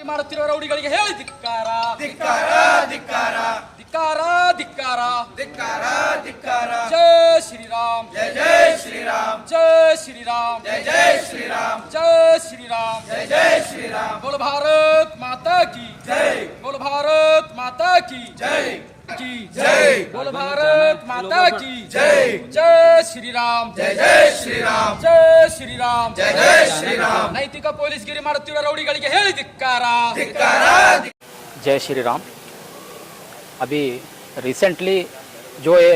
ಮಾಡುತ್ತಿರುವ ರೌಡಿಗಳಿಗೆ ಹೇಳಿ ಧಿಕ್ಕಾರ ಧಿಕ್ಕಾರ ಧಿಕ್ಕಾರ ಧಿಕ್ಕಾರ ಧಿಕ್ಕಾರ ಧಿಕ್ಕಾರ ಧಿಕ್ಕಾರ ಜೈ ಶ್ರೀರಾಮ್ ಜೈ ಜೈ ಶ್ರೀರಾಮ್ ಜೈ ಶ್ರೀರಾಮ್ ಜೈ ಜೈ ಶ್ರೀರಾಮ್ ಜೈ ಶ್ರೀರಾಮ್ ಜೈ ಜೈ ಶ್ರೀರಾಮ್ बोल भारत माता की जय बोल भारत माता की जय की जय बोल भारत माता की जय जय श्रीराम जय जय श्रीराम जय श्रीराम जय जय श्रीराम ನೈತಿಕ ಪೊಲೀಸ್ಗಿರಿ ಮಾಡುತ್ತಿರುವ ರೌಡಿಗಳಿಗೆ ಹೇಳಿ ಧಿಕ್ಕಾರ धिक्कार जय श्री राम। अभी रिसेंटली जो ये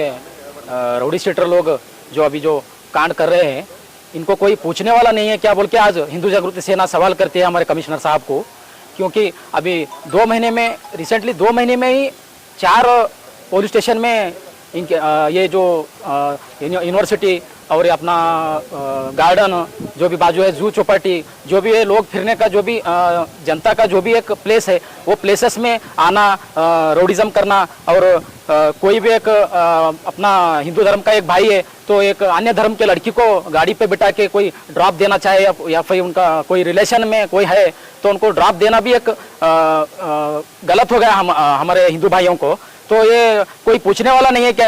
राउडी शीटर लोग जो अभी जो कांड कर रहे हैं, इनको कोई पूछने वाला नहीं है क्या बोल के आज हिंदू जागृति सेना सवाल करती है हमारे कमिश्नर साहब को, क्योंकि अभी 2 महीने में रिसेंटली 2 महीने में ही 4 पुलिस स्टेशन में इनके ये जो यूनिवर्सिटी और ये अपना गार्डन जो भी बाजू है, जू चौपाटी, जो भी है लोग फिरने का जो भी जनता का जो भी एक प्लेस है, वो प्लेसेस में आना, रोडिज्म करना, और कोई भी एक अपना हिंदू धर्म का एक भाई है तो एक अन्य धर्म के लड़की को गाड़ी पे बिठा के कोई ड्रॉप देना चाहे या फिर उनका कोई रिलेशन में कोई है तो उनको ड्रॉप देना भी एक गलत हो गया हमारे हिंदू भाइयों को। तो ये कोई पूछने वाला नहीं है क्या,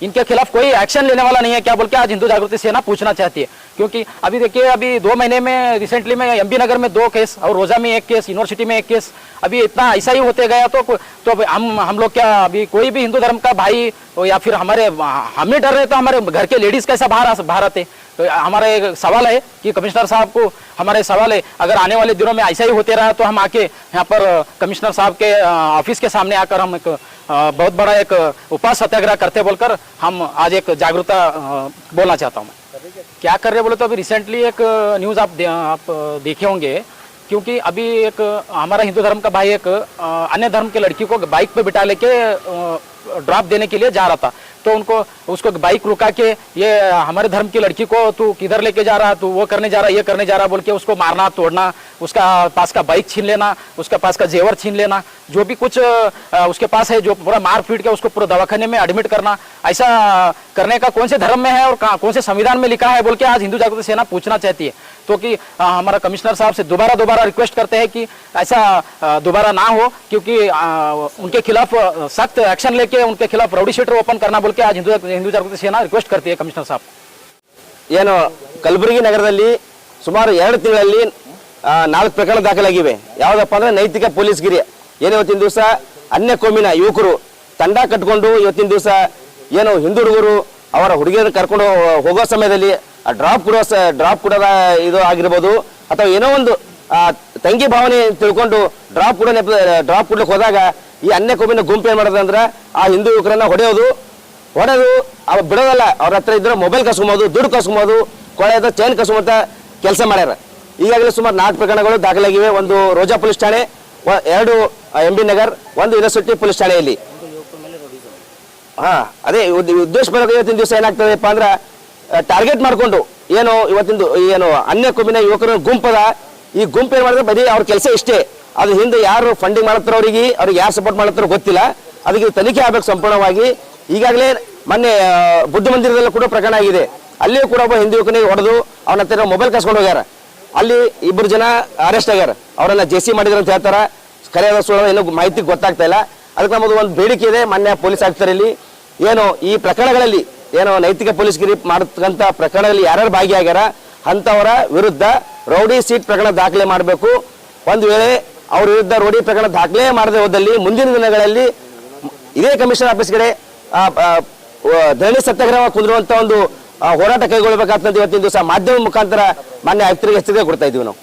इनके खिलाफ कोई एक्शन लेने वाला नहीं है क्या बोल के आज हिंदू जागृति सेना पूछना चाहती है। क्योंकि अभी देखिए अभी 2 महीने में रिसेंटली में एमबी नगर में 2 केस और रोजा में 1 केस, यूनिवर्सिटी में 1 केस, अभी इतना ऐसा ही होते गया तो हम लोग क्या, अभी कोई भी हिंदू धर्म का भाई या फिर हम ही डर रहे तो हमारे घर के लेडीज कैसा बाहर आते। तो हमारा एक सवाल है कि कमिश्नर साहब को हमारे सवाल है, अगर आने वाले दिनों में ऐसा ही होते रहा तो हम आके यहाँ पर कमिश्नर साहब के ऑफिस के सामने आकर हम एक बहुत बड़ा एक उपवास सत्याग्रह करते बोलकर हम आज एक जागरूकता बोलना चाहता हूँ। मैं क्या कर रहे बोले तो अभी रिसेंटली एक न्यूज़ आप देखे होंगे, क्योंकि अभी एक हमारा हिंदू धर्म का भाई एक अन्य धर्म के लड़की को बाइक पे बिठा लेके ड्रॉप देने के लिए जा रहा था, तो उसको बाइक रुका के ये हमारे धर्म की लड़की को तू किधर लेके जा रहा, तू वो करने जा रहा, ये करने जा रहा बोल के उसको मारना तोड़ना, उसका पास का बाइक छीन लेना, उसका पास का जेवर छीन लेना, जो भी कुछ उसके पास है जो पूरा मार पीट के उसको पूरा दवाखाने में एडमिट करना, ऐसा करने का कौन से धर्म में है और कौन से संविधान में लिखा है बोल के आज हिंदू जागृति सेना पूछना चाहती है। तो कि हमारा कमिश्नर साहब से दोबारा रिक्वेस्ट करते हैं कि ऐसा दोबारा ना हो, क्योंकि उनके खिलाफ सख्त एक्शन लेके उनके खिलाफ राउडी शीटर ओपन करना बोल के आज हिंदू जागृति सेना रिक्वेस्ट करती है कमिश्नर साहब। ಏನು ಕಲಬುರಗಿ ನಗರದಲ್ಲಿ ಸುಮಾರು 2 ತಿಂಗಳಲ್ಲಿ 4 ಪ್ರಕರಣ ದಾಖಲಾಗಿವೆ। ಯಾವುದಪ್ಪ ಅಂದ್ರೆ ನೈತಿಕ ಪೊಲೀಸ್ಗಿರಿ ಏನು ಇವತ್ತಿನ ದಿವಸ ಅನ್ಯ ಕೋಮಿನ ಯುವಕರು ತಂಡ ಕಟ್ಟಿಕೊಂಡು ಇವತ್ತಿನ ದಿವಸ ಏನು ಹಿಂದೂ ಹುಡುಗರು ಅವರ ಹುಡುಗಿಯರನ್ನು ಕರ್ಕೊಂಡು ಹೋಗೋ ಸಮಯದಲ್ಲಿ ಡ್ರಾಪ್ ಕೊಡೋದ ಇದು ಆಗಿರ್ಬೋದು, ಅಥವಾ ಏನೋ ಒಂದು ತಂಗಿ ಭಾವನೆ ತಿಳ್ಕೊಂಡು ಡ್ರಾಪ್ ಕೊಡ್ಲಿಕ್ಕೆ ಹೋದಾಗ ಈ ಅನ್ಯ ಕೋಮಿನ ಗುಂಪು ಏನು ಮಾಡೋದಂದ್ರೆ ಆ ಹಿಂದೂ ಯುವಕರನ್ನ ಹೊಡೆದು ಅವ್ರು ಬಿಡೋದಲ್ಲ, ಅವ್ರ ಹತ್ರ ಇದ್ರೆ ಮೊಬೈಲ್ ಕಸ್ಕೊಂಬೋದು, ದುಡ್ಡು ಕಸ್ಕೊಂಬೋದು, ಕೊಳೆದ ಚೈನ್ ಕಸ್ಕೊಂಬಂತ ಕೆಲಸ ಮಾಡ್ಯಾರ। ಈಗಾಗಲೇ ಸುಮಾರು 4 ಪ್ರಕರಣಗಳು ದಾಖಲಾಗಿವೆ, ಒಂದು ರೋಜಾ ಪೊಲೀಸ್ ಠಾಣೆ, 2 ಎಂಬಿ ನಗರ್, 1 ಯೂನಿವರ್ಸಿಟಿ ಪೊಲೀಸ್ ಠಾಣೆಯಲ್ಲಿ। ಅದೇ ಉದ್ದೇಶಪೂರ್ವಕ ಇವತ್ತಿನ ದಿವಸ ಏನಾಗ್ತದೆಪ್ಪ ಅಂದ್ರೆ ಟಾರ್ಗೆಟ್ ಮಾಡ್ಕೊಂಡು ಏನು ಅನ್ಯ ಕೋಮಿನ ಯುವಕರ ಗುಂಪದ ಈ ಗುಂಪು ಏನ್ ಮಾಡಿದ್ರೆ ಬರೀ ಅವ್ರ ಕೆಲಸ ಇಷ್ಟೇ, ಅದ್ರ ಹಿಂದೆ ಯಾರು ಫಂಡಿಂಗ್ ಮಾಡತ್ತಾರ ಅವ್ರಿಗೆ ಯಾರು ಸಪೋರ್ಟ್ ಮಾಡತ್ತಾರೋ ಗೊತ್ತಿಲ್ಲ, ಅದಕ್ಕೆ ತನಿಖೆ ಆಗ್ಬೇಕು ಸಂಪೂರ್ಣವಾಗಿ। ಈಗಾಗಲೇ ಮೊನ್ನೆ ಬುದ್ಧ ಮಂದಿರದಲ್ಲೂ ಕೂಡ ಪ್ರಕರಣ ಆಗಿದೆ, ಅಲ್ಲಿಯೂ ಕೂಡ ಒಬ್ಬ ಹಿಂದೂ ಯುವಕನಿಗೆ ಹೊಡೆದು ಅವನ ಹತ್ರ ಮೊಬೈಲ್ ಕಸ್ಕೊಂಡು ಹೋಗ್ಯಾರ, ಅಲ್ಲಿ 2 ಜನ ಅರೆಸ್ಟ್ ಆಗ್ಯಾರ, ಅವರನ್ನ ಜೆಸಿ ಮಾಡಿದ್ರು ಅಂತ ಹೇಳ್ತಾರ, ಕರೆಯಾದ ಸುಳ್ಳು ಏನೋ ಮಾಹಿತಿ ಗೊತ್ತಾಗ್ತಾ ಇಲ್ಲ। ಅದಕ್ಕೆ ನಮ್ಮದು ಒಂದು ಬೇಡಿಕೆ ಇದೆ ಮಾನ್ಯ ಪೊಲೀಸ್ ಆಯುಕ್ತರಲ್ಲಿ, ಏನು ಈ ಪ್ರಕರಣಗಳಲ್ಲಿ ಏನು ನೈತಿಕ ಪೊಲೀಸ್ಗಿರಿ ಮಾಡತಕ್ಕಂಥ ಪ್ರಕರಣದಲ್ಲಿ ಯಾರ್ಯಾರು ಭಾಗಿಯಾಗ್ಯಾರ ಅಂತವರ ವಿರುದ್ಧ ರೌಡಿ ಸೀಟ್ ಪ್ರಕರಣ ದಾಖಲೆ ಮಾಡಬೇಕು। ಒಂದು ವೇಳೆ ಅವ್ರ ವಿರುದ್ಧ ರೌಡಿ ಪ್ರಕರಣ ದಾಖಲೆ ಮಾಡದೆ ಹೋದಲ್ಲಿ ಮುಂದಿನ ದಿನಗಳಲ್ಲಿ ಇದೇ ಕಮಿಷನರ್ ಆಫೀಸ್ ಕಡೆ ಧರಣಿ ಸತ್ಯಾಗ್ರಹ ಕುದುರುವಂತ ಒಂದು ಹೋರಾಟ ಕೈಗೊಳ್ಳಬೇಕಾಗ್ತದೆ। ಇವತ್ತಿನ ದಿವಸ ಮಾಧ್ಯಮ ಮುಖಾಂತರ ಮಾನ್ಯ ಆಯುಕ್ತರಿಗೆ ಎಚ್ಚರಿಕೆ ಕೊಡ್ತಾ ಇದೀವಿ ನಾವು।